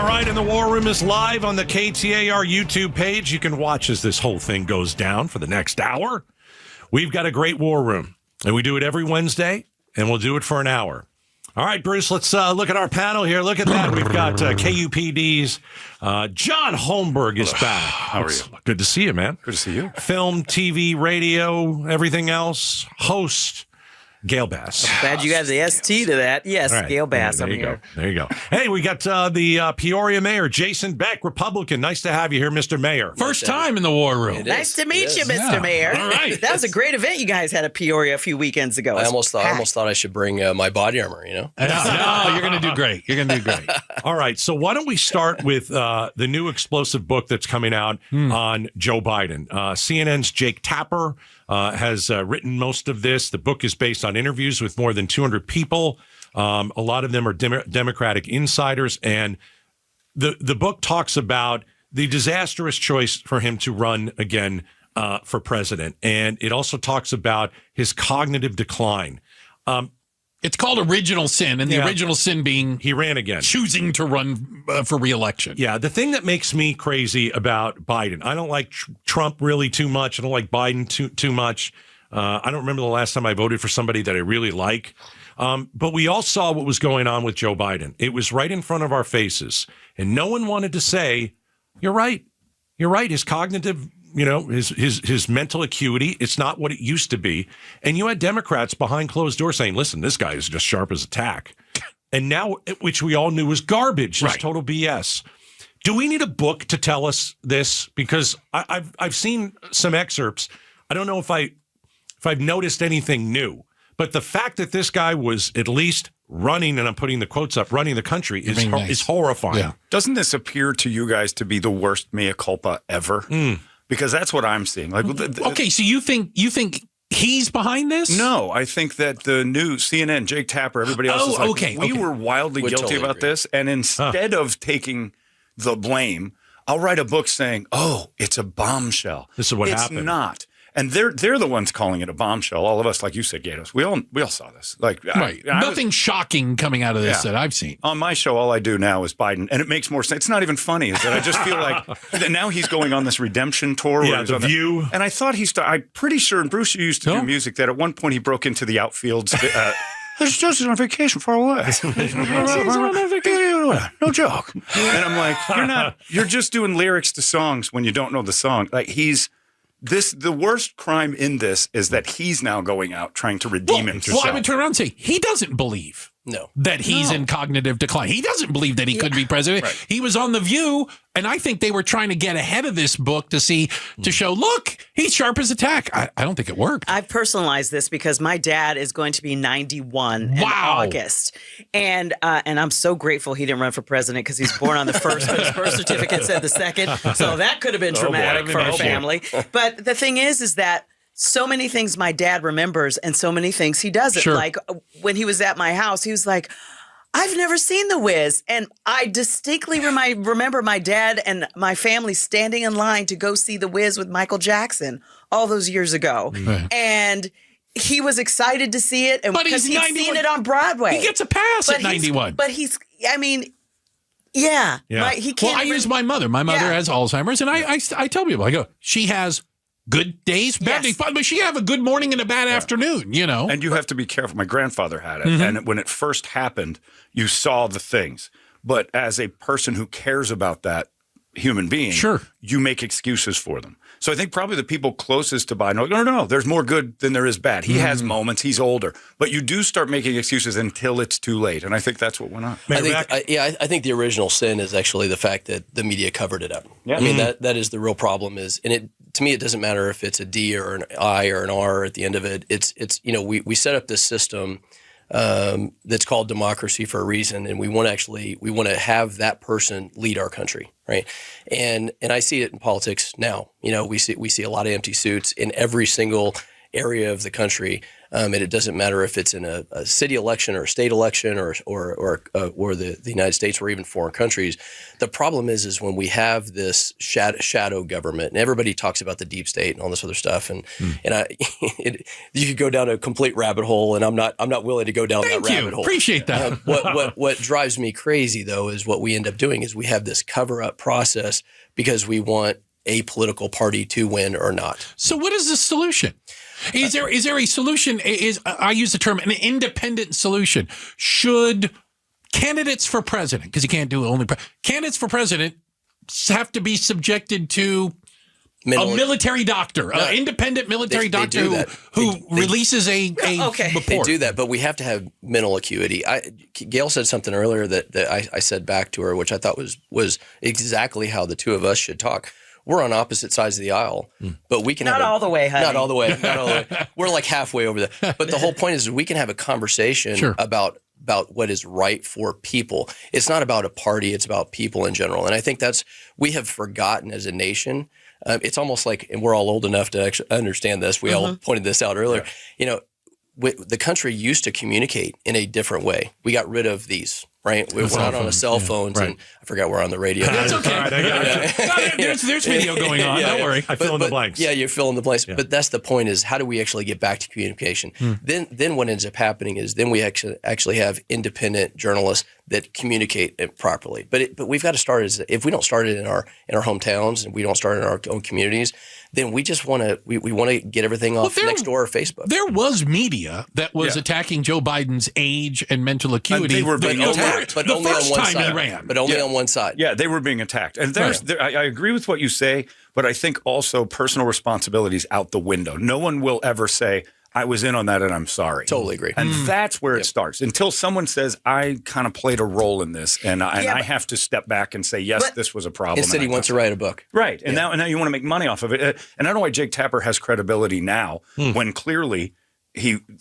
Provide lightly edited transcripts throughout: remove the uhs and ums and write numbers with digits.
All right, and the War Room is live on the KTAR YouTube page. You can watch as this whole thing goes down for the next hour. We've got a great War Room, and we do it every Wednesday, and we'll do it for an hour. All right, Bruce, let's look at our panel here. Look at that. We've got KUPD's John Holmberg is back. How are you? Good to see you, man. Good to see you. Film, TV, radio, everything else. Host, Gayle Bass. I'm glad you got the ST to that. Yes, Right. Gayle Bass. There I'm you here. go. There you go. Hey, we got the Peoria mayor, Jason Beck, Republican. Nice to have you here, Mr. Mayor. First time in the War Room. Nice to meet you, Mr. Yeah. Mayor. All right. That was a great event you guys had at Peoria a few weekends ago. I almost thought I should bring my body armor, you know? No, you're going to do great. You're going to do great. All right. So why don't we start with the new explosive book that's coming out on Joe Biden? CNN's Jake Tapper has written most of this. The book is based on interviews with more than 200 people. A lot of them are Democratic insiders. And the book talks about the disastrous choice for him to run again for president. And it also talks about his cognitive decline. It's called Original Sin, and the original sin being He ran again. choosing to run for re-election. Yeah, the thing that makes me crazy about Biden, I don't like Trump really too much. I don't like Biden too much. I don't remember the last time I voted for somebody that I really like. But we all saw what was going on with Joe Biden. It was right in front of our faces. And no one wanted to say, you're right. You're right. His cognitive, his mental acuity, it's not what it used to be. And you had Democrats behind closed doors saying, listen, this guy is just sharp as a tack. And now, which we all knew was garbage, just total BS. Do we need a book to tell us this? Because I've seen some excerpts. I don't know if I've noticed anything new, but the fact that this guy was at least running, and I'm putting the quotes up, running the country is horrifying. Yeah. Doesn't this appear to you guys to be the worst mea culpa ever? Because that's what I'm seeing. Like, Okay, so you think he's behind this? No, I think that the news, CNN, Jake Tapper, everybody else is like, we were wildly guilty totally about agree. this. And instead of taking the blame, I'll write a book saying, oh, it's a bombshell. This is what happened. It's not. And they're the ones calling it a bombshell. All of us, like you said, Gaydos, we all saw this. Like, Right. Nothing shocking coming out of this that I've seen. On my show, all I do now is Biden, and it makes more sense. It's not even funny. Is that I just feel like that now he's going on this redemption tour. Yeah, The View. And I thought I'm pretty sure, and Bruce, you used to do music, that at one point he broke into the outfields. It's just on vacation far away. No joke. And I'm like, you're just doing lyrics to songs when you don't know the song. Like the worst crime in this is that he's now going out trying to redeem himself. Well, I would turn around and say, he doesn't believe that he's in cognitive decline. He doesn't believe that he could be president. Right. He was on The View, and I think they were trying to get ahead of this book to show, look, he's sharp as a tack. I don't think it worked. I've personalized this because my dad is going to be 91 in August. And I'm so grateful he didn't run for president because he's born on the 1st, but his birth certificate said the 2nd. So that could have been traumatic for our family. But the thing is that so many things my dad remembers and so many things he doesn't. Sure. Like when he was at my house, he was like, I've never seen The Wiz. And I distinctly remember my dad and my family standing in line to go see The Wiz with Michael Jackson all those years ago. Right. And he was excited to see it. And because he'd seen it on Broadway. He gets a pass at 91. He can't. Well, I use my mother. My mother has Alzheimer's. And I tell people, I go, she has good days, bad days, but she have a good morning and a bad afternoon, And you have to be careful. My grandfather had it. And when it first happened, you saw the things. But as a person who cares about that human being, you make excuses for them. So I think probably the people closest to Biden are like, no, there's more good than there is bad. He has moments. He's older. But you do start making excuses until it's too late. And I think that's what went on. I think the original sin is actually the fact that the media covered it up. Yeah. I mean, that is the real problem to me, it doesn't matter if it's a D or an I or an R at the end of it. It's we set up this system that's called democracy for a reason, and we want to have that person lead our country, right? And I see it in politics now. We see a lot of empty suits in every single area of the country. And it doesn't matter if it's in a city election or a state election or the United States or even foreign countries. The problem is when we have this shadow government, and everybody talks about the deep state and all this other stuff, and you could go down a complete rabbit hole, and I'm not willing to go down that rabbit hole. Appreciate that. What drives me crazy though is what we end up doing is we have this cover up process because we want a political party to win or not. So what is the solution? Is there a solution? I use the term an independent solution? Should candidates for president, because you can't do only candidates for president, have to be subjected to a military doctor, an independent military doctor who releases a report? They do that, but we have to have mental acuity. Gayle said something earlier that I said back to her, which I thought was exactly how the two of us should talk. We're on opposite sides of the aisle, but we can not all the way, honey. Not all the way. We're like halfway over there. But the whole point is we can have a conversation about what is right for people. It's not about a party. It's about people in general. And I think we have forgotten as a nation. It's almost like, and we're all old enough to actually understand this. We all pointed this out earlier. Yeah. The country used to communicate in a different way. We got rid of these. Right, we're not on a cell phones, and I forgot we're on the radio. That's okay. Right, there's video going on. Don't worry. I fill in the blanks. Yeah, you fill in the blanks. Yeah. But that's the point: is how do we actually get back to communication? Then what ends up happening is then we actually have independent journalists that communicate it properly. But we've got to start if we don't start it in our hometowns and we don't start in our own communities, then we just want to get everything off next door or Facebook. There was media that was attacking Joe Biden's age and mental acuity. And they were being attacked, but only on one side. But only on one side. Yeah, they were being attacked. And I agree with what you say, but I think also personal responsibility is out the window. No one will ever say, I was in on that and I'm sorry. Totally agree. And that's where it starts. Until someone says, I kind of played a role in this and I have to step back and say, yes, this was a problem. Instead he wants to write a book. Right. And now you want to make money off of it. And I don't know why Jake Tapper has credibility now when clearly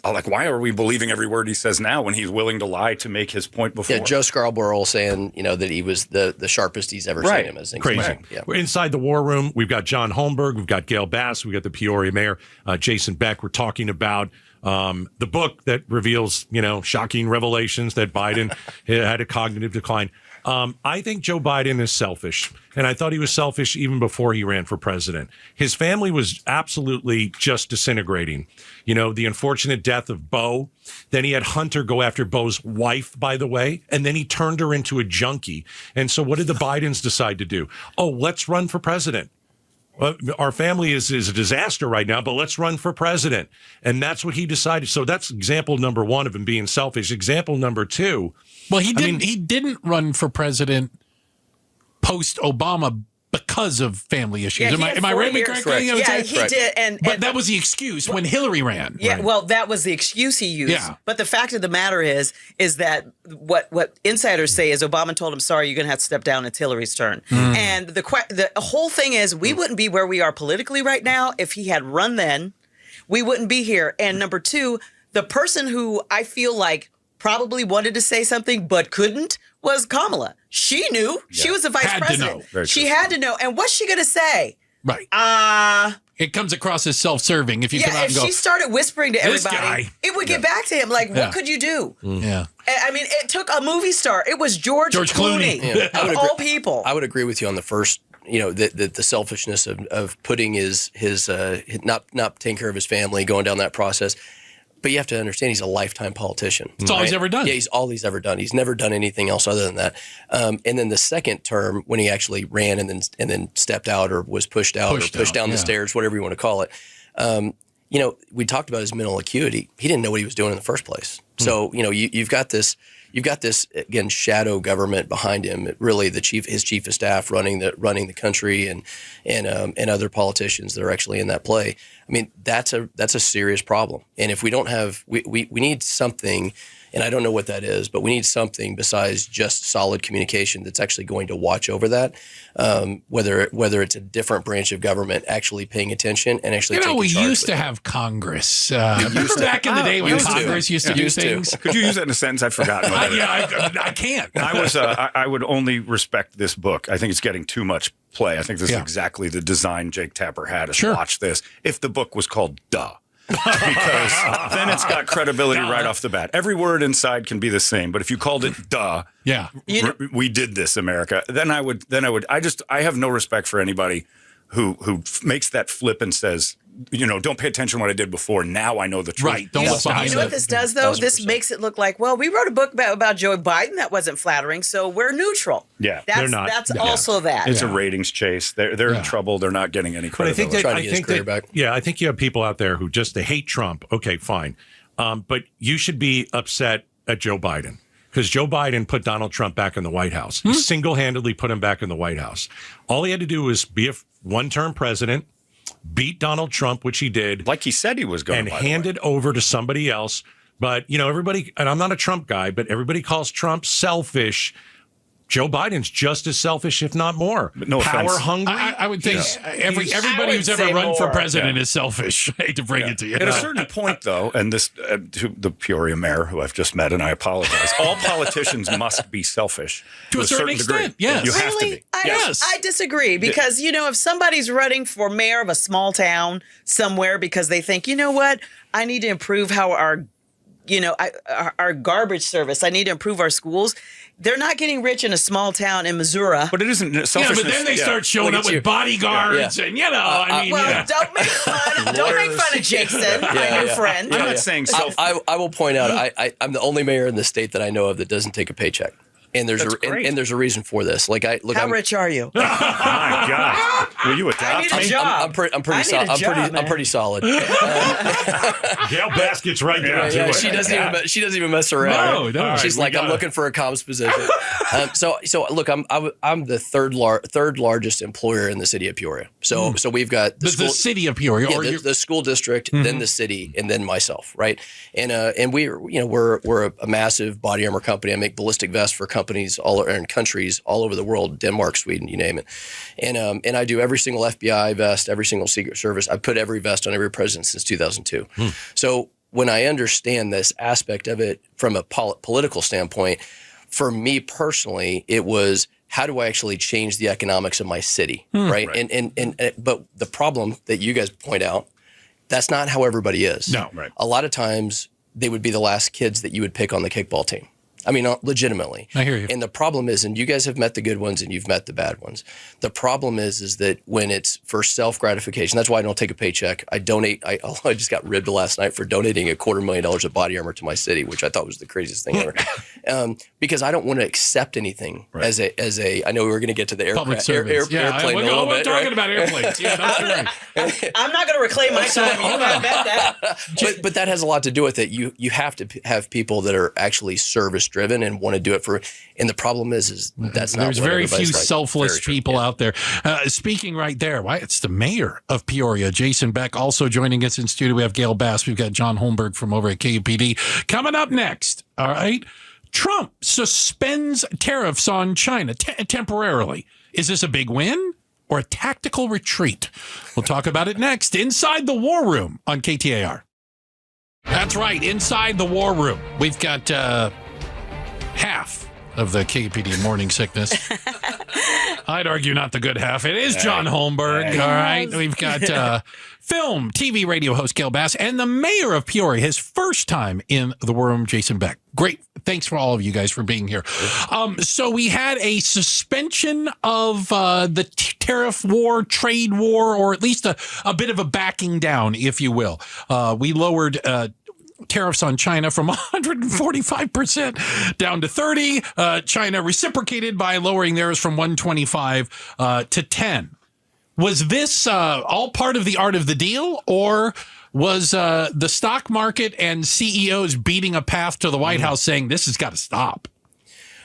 why are we believing every word he says now when he's willing to lie to make his point before? Yeah, Joe Scarborough saying, that he was the sharpest he's ever seen him as an crazy. Yeah. We're inside the war room. We've got John Holmberg. We've got Gayle Bass. We've got the Peoria mayor, Jason Beck. We're talking about the book that reveals, shocking revelations that Biden had a cognitive decline. I think Joe Biden is selfish, and I thought he was selfish even before he ran for president. His family was absolutely just disintegrating. The unfortunate death of Bo. Then he had Hunter go after Bo's wife, by the way, and then he turned her into a junkie. And so what did the Bidens decide to do? Oh, let's run for president. Our family is a disaster right now, but let's run for president. And that's what he decided. So that's example number one of him being selfish. Example number two. Well, he didn't run for president post Obama because of family issues. Yeah, am I right? Correct. Yeah, he did. But that was the excuse when Hillary ran. Yeah, right. Well, that was the excuse he used. Yeah. But the fact of the matter is that what insiders say is Obama told him, sorry, you're going to have to step down. It's Hillary's turn. And the whole thing is we wouldn't be where we are politically right now if he had run then. We wouldn't be here. And number two, the person who I feel like probably wanted to say something but couldn't was Kamala. She knew. Yeah. She was the vice president. She had to know. And what's she going to say? Right. It comes across as self-serving if you come out and go. If she started whispering to everybody, it would get back to him. Like, what could you do? Yeah. I mean, it took a movie star. It was George Clooney. Of all people. I would agree with you on the first, the selfishness of putting his not taking care of his family, going down that process. But you have to understand he's a lifetime politician. That's all he's ever done. Yeah, he's all he's ever done. He's never done anything else other than that. And then the second term, when he actually ran and then stepped out or was pushed down the stairs, whatever you want to call it. We talked about his mental acuity. He didn't know what he was doing in the first place. So you've got this again shadow government behind him. Really, his chief of staff running the country and other politicians that are actually in that play. I mean, that's a serious problem. And if we don't have, we need something, and I don't know what that is, but we need something besides just solid communication that's actually going to watch over that. Whether it's a different branch of government actually paying attention and actually taking charge. We used to have Congress. Remember back in the day when Congress used to do things? Could you use that in a sentence? I've forgotten. I can't. I would only respect this book. I think it's getting too much play. I think this is exactly the design Jake Tapper had. Watch this. If the book was called Duh. because then it's got credibility right off the bat. Every word inside can be the same, but if you called it "duh," we did this, America. Then I would. I have no respect for anybody who makes that flip and says, don't pay attention to what I did before. Now I know the truth. Right. Don't look behind You know what this does, though? 1,000%. This makes it look like, well, we wrote a book about Joe Biden that wasn't flattering, so we're neutral. Yeah. They're not. That's also that. It's a ratings chase. They're in trouble. They're not getting any credit. I think you have people out there who they hate Trump. Okay, fine. But you should be upset at Joe Biden. Because Joe Biden put Donald Trump back in the White House. He single-handedly put him back in the White House. All he had to do was be a one-term president, beat Donald Trump, which he did. Like he said he was going to. And hand it over to somebody else. But, everybody, and I'm not a Trump guy, but everybody calls Trump selfish. Joe Biden's just as selfish, if not more. But no power offense. hungry. I would think everybody who's ever run for president is selfish. I hate to bring it to you. At a certain point, though, and this to the Peoria mayor who I've just met, and I apologize. All politicians must be selfish to a certain extent. Degree. Yes, you have to be. I disagree because if somebody's running for mayor of a small town somewhere because they think, I need to improve how our garbage service. I need to improve our schools. They're not getting rich in a small town in Missouri. But it isn't selfishness. Yeah, but then they start showing up with bodyguards and, don't make fun. Don't make fun of Jason, my new friend. I'm not saying selfish. I will point out, I'm the only mayor in the state that I know of that doesn't take a paycheck. And there's a reason for this. How rich are you? My God, will you adopt me? I'm pretty solid. Gayle Baskett's right down to it. She doesn't even mess around. No. She's like, I'm looking for a comms position. So look, I'm the third largest employer in the city of Peoria. So we've got the city of Peoria, the school district, then the city, and then myself, right? And we're a massive body armor company. I make ballistic vests for companies and countries all over the world, Denmark, Sweden, you name it. And I do every single FBI vest, every single Secret Service. I've put every vest on every president since 2002. So when I understand this aspect of it from a political standpoint, for me personally, it was, how do I actually change the economics of my city, right? But the problem that you guys point out, that's not how everybody is. No, right. A lot of times they would be the last kids that you would pick on the kickball team. I mean, legitimately. I hear you. And the problem is, and you guys have met the good ones and you've met the bad ones. The problem is that when it's for self-gratification, that's why I don't take a paycheck. I donate. I just got ribbed last night for donating $250,000 of body armor to my city, which I thought was the craziest thing ever. Because I as accept anything as a. I know we were going to get to the public service. Airplane a little bit. We're talking about airplanes. Yeah, that's right. I'm not going to reclaim my time. You can bet that. But that has a lot to do with it. You have to have people that are actually service driven and want to do it for. And the problem is that's not. There's very few like. selfless people out there. Speaking right there, it's the mayor of Peoria, Jason Beck, also joining us in studio. We have Gayle Bass. We've got John Holmberg from over at KUPD coming up next. All right. Trump suspends tariffs on China temporarily. Is this a big win or a tactical retreat? We'll talk about it next inside the War Room on KTAR. That's right. Inside the War Room. We've got half of the KUPD morning sickness. I'd argue not the good half. It is John Holmberg. All right. We've got film, TV, radio host Gayle Bass, and the mayor of Peoria, his first time in the War Room, Jason Beck. Great. Thanks for all of you guys for being here. So we had a suspension of the tariff war, trade war, or at least a bit of a backing down, if you will. We lowered tariffs on China from 145% down to 30%. China reciprocated by lowering theirs from 125 to 10. Was this all part of the art of the deal, or was the stock market and CEOs beating a path to the White House saying this has got to stop?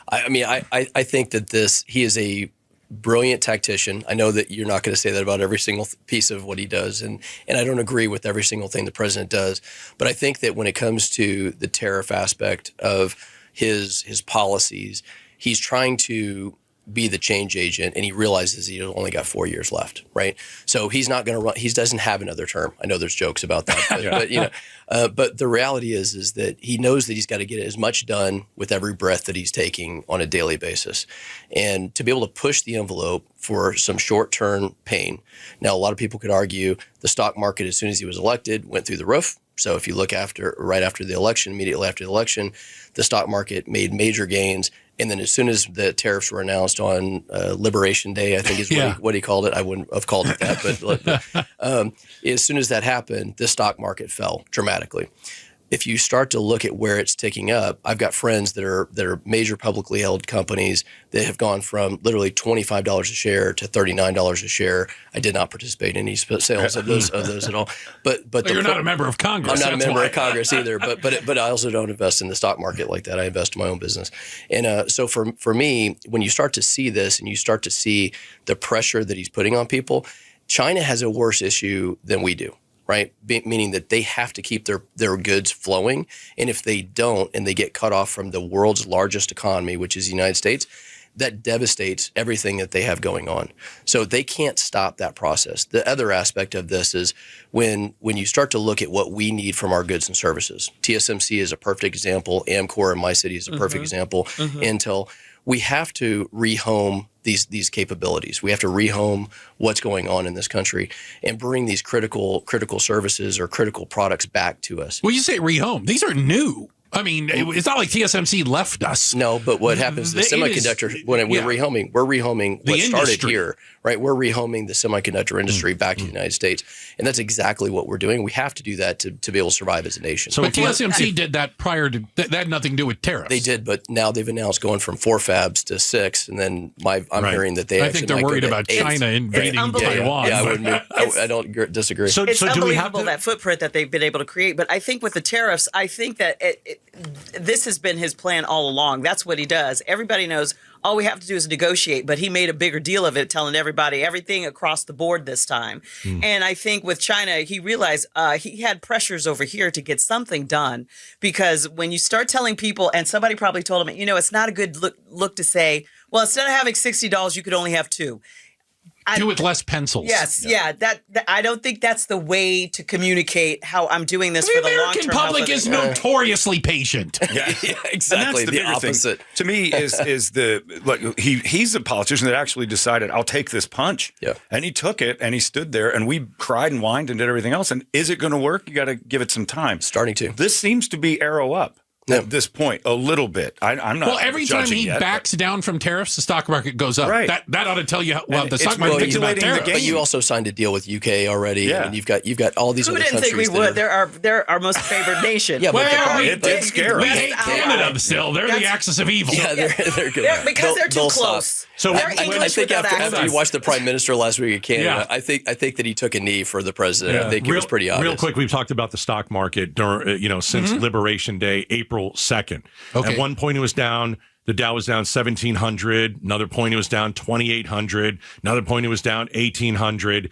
I think that he is a brilliant tactician. I know that you're not going to say that about every single piece of what he does, and I don't agree with every single thing the president does. But I think that when it comes to the tariff aspect of his policies, he's trying to be the change agent, and he realizes he's only got 4 years left, right? So he's not going to run. He doesn't have another term. I know there's jokes about that, but, but the reality is that he knows that he's got to get as much done with every breath that he's taking on a daily basis, and to be able to push the envelope for some short-term pain. Now, a lot of people could argue the stock market, as soon as he was elected, went through the roof. So if you look right after the election, immediately after the election, the stock market made major gains. And then as soon as the tariffs were announced on Liberation Day, I think is what he called it. I wouldn't have called it that. But as soon as that happened, the stock market fell dramatically. If you start to look at where it's ticking up, I've got friends that are major publicly held companies that have gone from literally $25 a share to $39 a share. I did not participate in any sales of those at all. But you're not a member of Congress. I'm not a member of Congress either. But I also don't invest in the stock market like that. I invest in my own business. And so for me, when you start to see this and you start to see the pressure that he's putting on people, China has a worse issue than we do. Right? Meaning that they have to keep their goods flowing. And if they don't, and they get cut off from the world's largest economy, which is the United States, that devastates everything that they have going on. So they can't stop that process. The other aspect of this is when you start to look at what we need from our goods and services. TSMC is a perfect example. Amcor in my city is a perfect example. Intel. We have to rehome these capabilities. We have to rehome what's going on in this country and bring these critical services or critical products back to us. Well, you say rehome. These are new. I mean, it's not like TSMC left us. No, but what happens, the semiconductor, when we're rehoming what started here, right? We're rehoming the semiconductor industry back to the United States. And that's exactly what we're doing. We have to do that to be able to survive as a nation. So but TSMC did that prior to, that had nothing to do with tariffs. They did, but now they've announced going from 4 fabs to 6. And then I'm hearing that I think they're worried about China invading Taiwan. Yeah, I don't disagree. It's unbelievable that footprint that they've been able to create. But I think with the tariffs, I think that this has been his plan all along. That's what he does. Everybody knows all we have to do is negotiate, but he made a bigger deal of it, telling everybody everything across the board this time. And I think with China, he realized he had pressures over here to get something done, because when you start telling people, and somebody probably told him, it's not a good look to say, well, instead of having $60, you could only have 2. Do with less pencils. Yes, that I don't think that's the way to communicate how I'm doing this for the long term. The American public is notoriously patient. Yeah, exactly. And that's the opposite. Thing, to me, is he's a politician that actually decided, I'll take this punch. Yeah. And he took it, and he stood there, and we cried and whined and did everything else. And is it going to work? You got to give it some time. Starting to. This seems to be arrow up. At this point, a little bit. I'm not. Well, every time he backs down from tariffs, the stock market goes up. Right. That ought to tell you what the stock market thinks about tariffs. But you also signed a deal with UK already. Yeah. I mean, you've got all these other countries. Who didn't think we would? They're our most favored nation. Yeah, it's scary. We hate Canada still. They're the axis of evil. Yeah, they're good. Because they're too close. So I think after you watched the Prime Minister last week in Canada, I think that he took a knee for the president. I think it was pretty obvious. Real quick, we've talked about the stock market during, since Liberation Day, April 2nd. Okay. At one point, it was down. The Dow was down 1,700. Another point, it was down 2,800. Another point, it was down 1,800.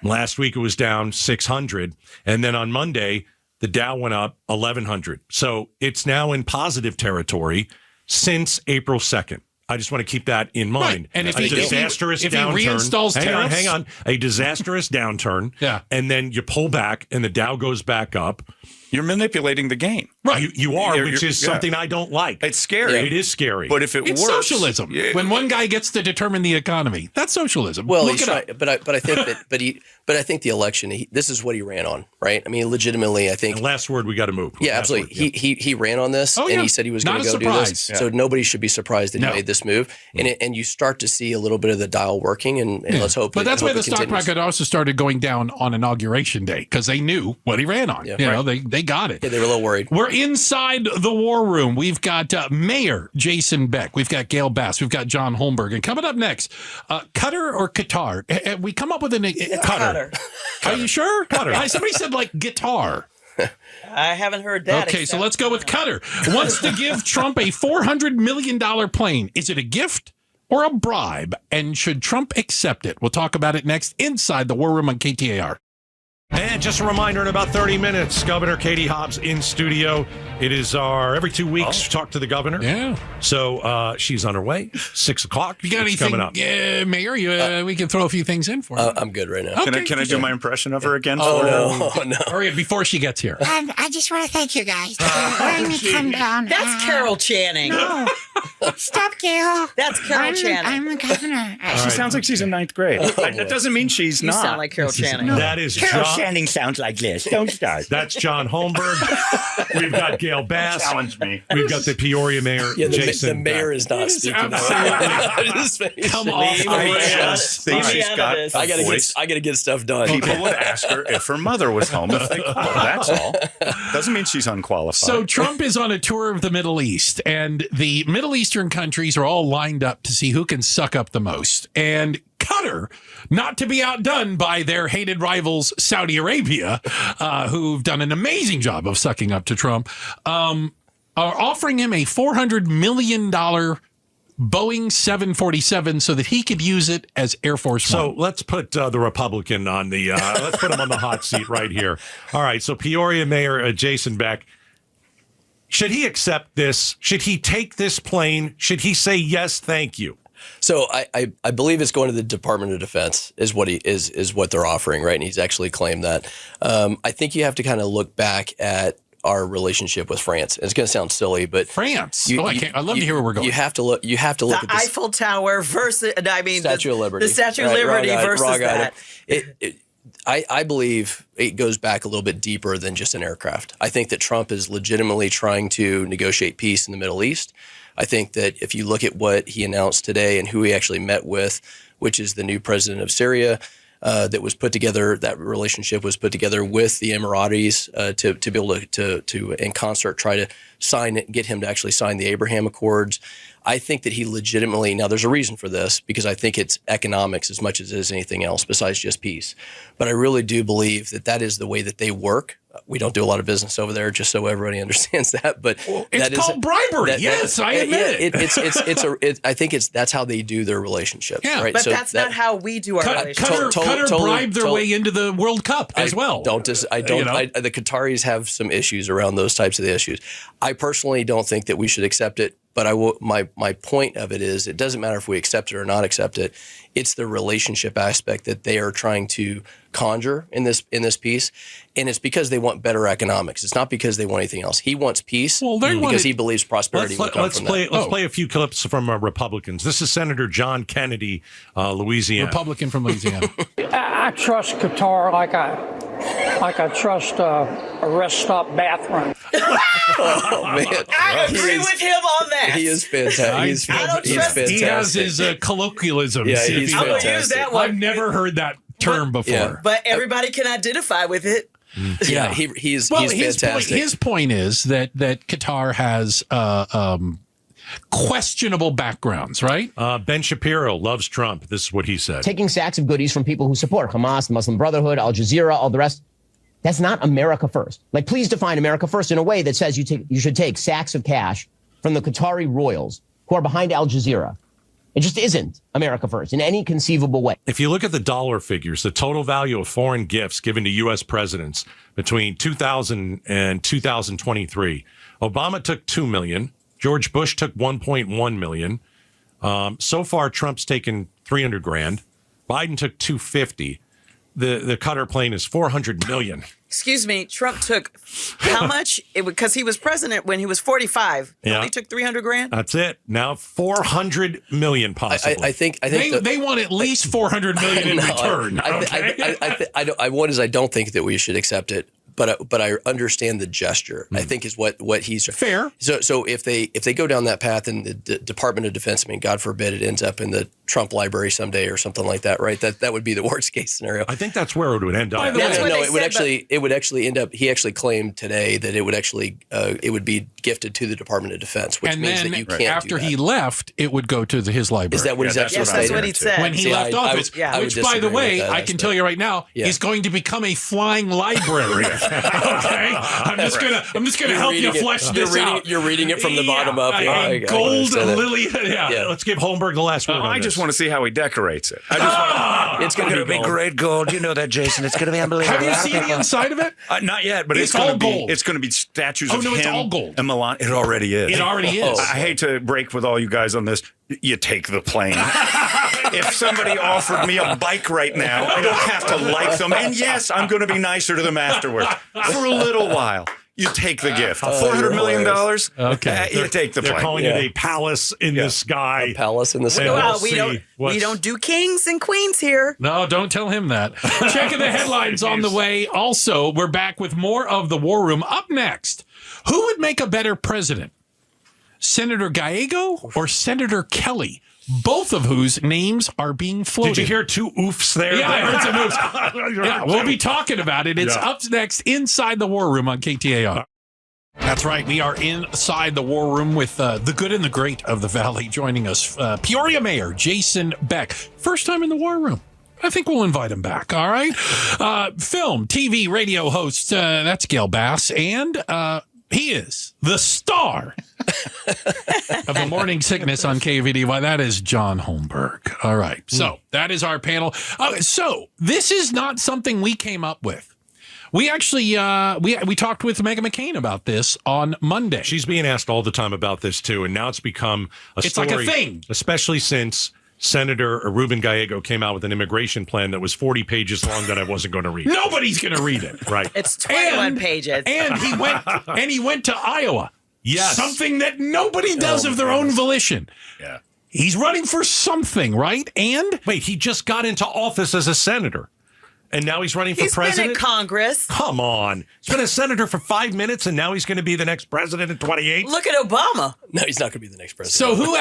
Last week, it was down 600. And then on Monday, the Dow went up 1,100. So it's now in positive territory since April 2nd. I just want to keep that in mind. Right. And if he reinstalls tariffs, hang on, a disastrous downturn. Yeah. And then you pull back and the Dow goes back up. You're manipulating the game. Right. You are, which is something I don't like. It's scary. Yeah. It is scary. But if it's works, socialism. Yeah. When one guy gets to determine the economy, that's socialism. Well, but I think I think the election, this is what he ran on, right? I mean, legitimately, I think. And last word, we got to move. Yeah, absolutely. He ran on this, and he said he was going to go do this. So nobody should be surprised that he made this move. And you start to see a little bit of the dial working, and let's hope. But that's why the stock market also started going down on Inauguration Day, because they knew what he ran on. Yeah, they got it. Yeah, they were a little worried. We're inside the war room. We've got Mayor Jason Beck. We've got Gayle Bass. We've got John Holmberg. And coming up next, Qatar or Qatar? We come up with Qatar. Are you sure? Qatar. Somebody said like guitar. I haven't heard that. Okay, so let's go with Qatar. Wants to give Trump a $400 million plane. Is it a gift or a bribe? And should Trump accept it? We'll talk about it next inside the war room on KTAR. And just a reminder, in about 30 minutes, Governor Katie Hobbs in studio. It is our every 2 weeks talk to the governor. Yeah. So she's on her way. 6 o'clock. You got anything coming up? Mayor? We can throw a few things in for you. I'm good right now. Okay, Can I do my impression of her again? Oh, no. Hurry up before she gets here. I just want to thank you guys for letting me come down. That's Carol Channing. No. Stop, Gayle. That's Carol Channing. I'm the governor. She sounds like she's in 9th grade. That doesn't mean she's You not. sound like Carol Channing. That is Carol John. Channing sounds like this. Don't start. That's John Holmberg. We've got Gayle Bass. Challenge me. We've got the Peoria mayor, Yeah, the Jason. mayor Beck. is not speaking. Come off. I just think Leave me she's out got of this. a I voice. gotta get stuff done. People would ask her if her mother was home. If they called. That's all. Doesn't mean she's unqualified. So Trump is on a tour of the Middle East, and the Middle Eastern countries are all lined up to see who can suck up the most. And Qatar, not to be outdone by their hated rivals, Saudi Arabia, who've done an amazing job of sucking up to Trump, are offering him a $400 million Boeing 747 so that he could use it as Air Force One. So let's put the Republican on the, let's put him on the hot seat right here. All right. So Peoria Mayor Jason Beck, should he accept this? Should he take this plane? Should he say, yes, thank you? So I believe it's going to the Department of Defense is what is what they're offering, right? And he's actually claimed that. I think you have to kind of look back at our relationship with France. It's going to sound silly, but France. I'd love to hear where we're going. You have to look. You have to look The at this. Eiffel Tower versus, Statue of Liberty. The Statue of Liberty versus that. I believe it goes back a little bit deeper than just an aircraft. I think that Trump is legitimately trying to negotiate peace in the Middle East. I think that if you look at what he announced today and who he actually met with, which is the new president of Syria, that was put together, that relationship was put together with the Emiratis to be able to in concert try to sign it, get him to actually sign the Abraham Accords. I think that he legitimately, now there's a reason for this, because I think it's economics as much as it is anything else besides just peace. But I really do believe that that is the way that they work. We don't do a lot of business over there, just so everybody understands that. But it's called bribery. Yes, I admit it. I think that's how they do their relationship. Yeah, right? But that's not how we do our relationship. Qatar bribed their way into the World Cup as well. The Qataris have some issues around those types of issues. I personally don't think that we should accept it. But my point of it is, it doesn't matter if we accept it or not accept it. It's the relationship aspect that they are trying to conjure in this piece, and it's because they want better economics. It's not because they want anything else. He wants peace because he believes prosperity will come from that. Let's play a few clips from Republicans. This is Senator John Kennedy, Louisiana. Republican from Louisiana. I trust Qatar like I trust a rest stop bathroom. Oh man, I agree with him on that. He is fantastic. He's fantastic. He has his colloquialisms. Yeah, he's I'm gonna fantastic. use that one. I've never heard that term before. Yeah. But everybody can identify with it. Yeah, he's fantastic. His point is that Qatar has questionable backgrounds, right? Ben Shapiro loves Trump. This is what he said. Taking sacks of goodies from people who support Hamas, the Muslim Brotherhood, Al Jazeera, all the rest. That's not America first. Like, please define America first in a way that says you should take sacks of cash from the Qatari royals who are behind Al Jazeera. It just isn't America first in any conceivable way. If you look at the dollar figures, the total value of foreign gifts given to U.S. presidents between 2000 and 2023, Obama took $2 million. George Bush took $1.1 million. So far, Trump's taken $300,000. Biden took $250,000. The Qatar plane is $400 million. Excuse me, Trump took how much? Because he was president when he was 45. Yeah. He took $300,000. That's it. Now $400 million possibly. I think they want at least $400 million in return. I don't think that we should accept it. But I understand the gesture. I think is what he's fair. So if they go down that path and the Department of Defense, I mean, God forbid it ends up in the Trump library someday or something like that, right? That would be the worst case scenario. I think that's where it would end up. It would actually end up. He actually claimed today that it would actually it would be gifted to the Department of Defense, which means that you can't. After he left, it would go to his library. Is that what he's actually stated? That's what he said. When he left office, I would which, by the disagree way, with that I can tell you right now, he's going to become a flying library. Okay, I'm just gonna help you flesh this out. You're reading it from the bottom up. Gold lily. Yeah, let's give Holmberg the last word. I just want to see how he decorates it. It's going to be great gold. You know that, Jason. It's going to be unbelievable. Have you seen the inside of it? Not yet, but It's going all to be. gold. It's going to be statues of him. It's all gold. And Milan. It already is. It already is. I hate to break with all you guys on this. You take the plane. If somebody offered me a bike right now, I don't have to like them. And yes, I'm going to be nicer to them afterwards for a little while. You take the gift. $400 million. Okay. You take the plane. They're calling it a palace in the sky. A palace in the sky. Well, we don't do kings and queens here. No, don't tell him that. Checking the headlines on the way. Also, we're back with more of the War Room. Up next, who would make a better president? Senator Gallego or Senator Kelly? Both of whose names are being floated. Did you hear two oofs there? Yeah, I heard some oofs. Yeah, we'll be talking about it. It's up next inside the War Room on KTAR. That's right. We are inside the War Room with the good and the great of the Valley joining us. Peoria Mayor Jason Beck. First time in the War Room. I think we'll invite him back. All right. Film, TV, radio host. That's Gayle Bass. And he is the star of the Morning Sickness on KUPD. Why, that is John Holmberg. All right. So that is our panel. So this is not something we came up with. We actually we talked with Meghan McCain about this on Monday. She's being asked all the time about this too, and now it's become a story. It's like a thing, especially since Senator Ruben Gallego came out with an immigration plan that was 40 pages long that I wasn't going to read. Nobody's going to read it. Right. It's 21 pages. And he went to Iowa. Yes. Something that nobody does of their own volition. Yeah. He's running for something, right? And wait, he just got into office as a senator. And now he's running for president? He's been in Congress. Come on. He's been a senator for 5 minutes, and now he's going to be the next president in 28? Look at Obama. No, he's not going to be the next president. So who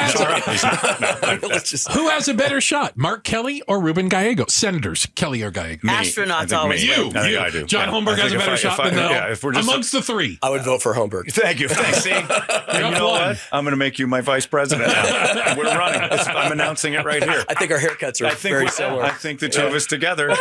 has a better shot, Mark Kelly or Ruben Gallego? Senators, Kelly or Gallego? Astronauts always win. I do. John Holmberg has a better shot than amongst the three. I would vote for Holmberg. Thank you. Thanks. See? And you know what? I'm going to make you my vice president now. We're running. I'm announcing it right here. I think our haircuts are very similar. I think the two of us together,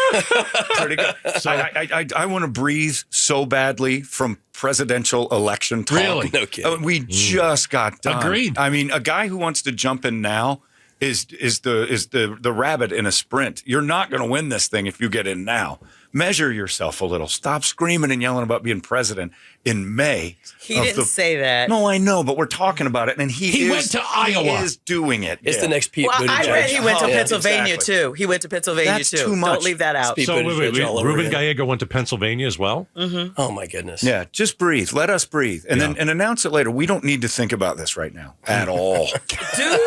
pretty good. So I want to breathe so badly from presidential election talk. Really? No kidding. We just got done. Agreed. I mean, a guy who wants to jump in now is the rabbit in a sprint. You're not going to win this thing if you get in now. Measure yourself a little. Stop screaming and yelling about being president in May. He didn't say that. No, I know, but we're talking about it, and he went to Iowa. He is doing it. It's the next Pete Well, Buttigieg. I read he went to Pennsylvania, exactly. too. He went to Pennsylvania, That's too. too much. Don't leave that out. Pete So Buttigieg wait. all over Ruben again. Gallego went to Pennsylvania as well? Mm-hmm. Oh, my goodness. Yeah, just breathe. Let us breathe. And then announce it later. We don't need to think about this right now at all. Dude,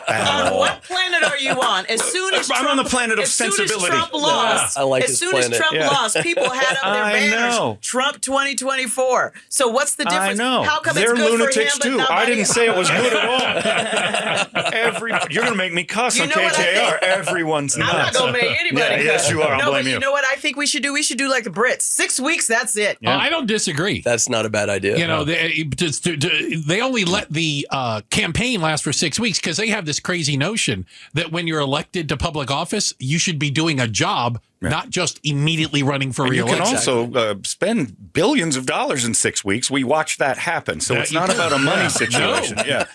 what planet are you on? As soon as I'm Trump, on the planet of as soon sensibility. As Trump lost, I like as this soon planet. as Trump lost, people had up their I banners. know. Trump 2024. So what's the difference? I know. How come They're it's good lunatics for him, too. but not I didn't you? say it was good at all. You're going to make me cuss on You know what I KTAR. think? Everyone's nuts. I'm not going to make anybody Yeah, yes, you are. I'll No, blame but you. you know what I think we should do? We should do like the Brits. 6 weeks, that's it. I don't disagree. That's not a bad idea. You know, they only let the campaign last for 6 weeks because they have this crazy notion that when you're elected to public office, you should be doing a job, not just immediately running for And you re-election. can also spend billions of dollars in 6 weeks. We watched that happen. So it's not about a money situation. No. Yeah.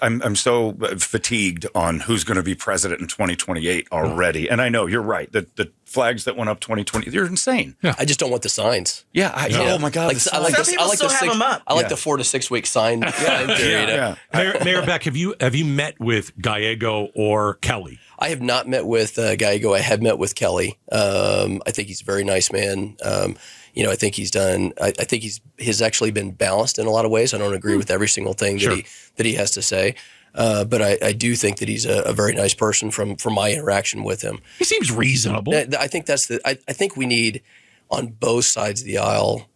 I'm so fatigued on who's going to be president in 2028 already. And I know you're right. The flags that went up 2020, they're insane. Yeah. I just don't want the signs. Yeah. Oh my God. I like Some people still have them up. I like the 4 to 6 week sign period. Yeah. Mayor Beck, have you met with Gallego or Kelly? I have not met with Gallego. I have met with Kelly. I think he's a very nice man. I think he's done. I think he's actually been balanced in a lot of ways. I don't agree with every single thing that he has to say, but I do think that he's a very nice person from my interaction with him. He seems reasonable. I think I think we need on both sides of the aisle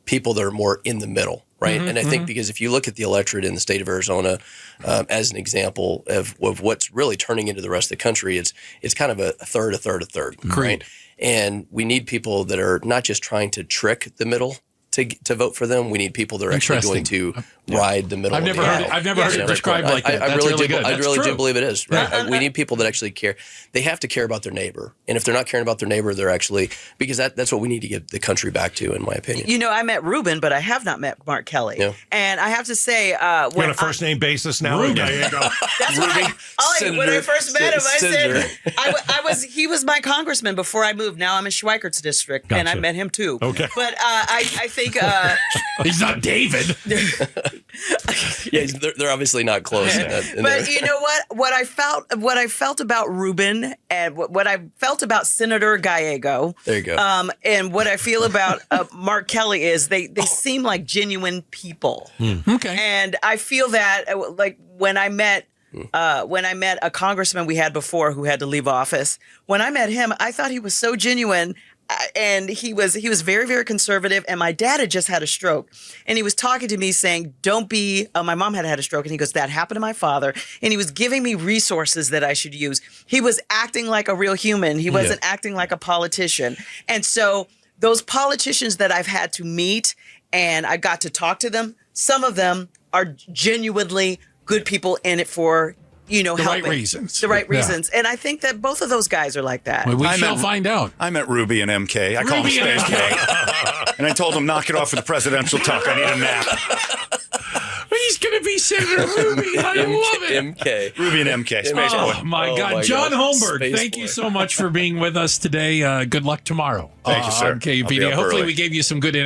people that are more in the middle. Right. And I think because if you look at the electorate in the state of Arizona as an example of what's really turning into the rest of the country, it's kind of a third. Agreed. Right. And we need people that are not just trying to trick the middle to vote for them. We need people that are actually going to ride the middle. I've never heard it described like that. I That's really good. I That's really true. do believe it is. Right? We need people that actually care. They have to care about their neighbor, and if they're not caring about their neighbor, they're actually because that's what we need to get the country back to, in my opinion. You know, I met Ruben, but I have not met Mark Kelly. Yeah. And I have to say, You're on a first name basis now. Ruben. There you go. that's what when I first met him, I said he was my congressman before I moved. Now I'm in Schweikert's district, and I Gotcha. met him too. Okay. But I think He's not David. Yeah, they're obviously not close. But you know what I felt about Ruben and what I felt about Senator Gallego. There you go. And what I feel about Mark Kelly is they seem like genuine people. Okay. And I feel that like when I met a congressman we had before who had to leave office, when I met him, I thought he was so genuine. And he was very, very conservative. And my dad had just had a stroke. And he was talking to me saying, don't be, my mom had a stroke. And he goes, that happened to my father. And he was giving me resources that I should use. He was acting like a real human. He wasn't acting like a politician. And so those politicians that I've had to meet and I got to talk to them, some of them are genuinely good people in it for the right reasons. The right reasons. And I think that both of those guys are like that. Well, we shall find out. I met Ruby and MK. I call him Ruby and Space K. And I told him, knock it off for the presidential talk. I need a nap. He's going to be Senator Ruby. I love it. MK. Ruby and MK. Space Oh, Boy. my Oh, God. my John God. Holmberg, Space thank boy. you so much for being with us today. Good luck tomorrow. Thank you, sir. On KUPD. I'll be up Hopefully early. we gave you some good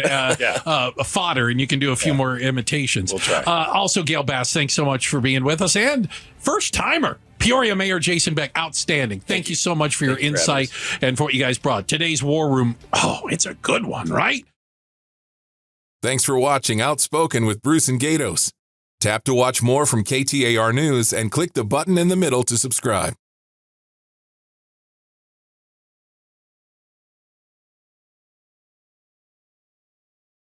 fodder and you can do a few more imitations. We'll try. Also, Gayle Bass, thanks so much for being with us. And first timer, Peoria Mayor Jason Beck, outstanding. Thank you so much for your insight and for what you guys brought. Today's War Room, it's a good one, right? Thanks for watching Outspoken with Bruce and Gaydos. Tap to watch more from KTAR News and click the button in the middle to subscribe.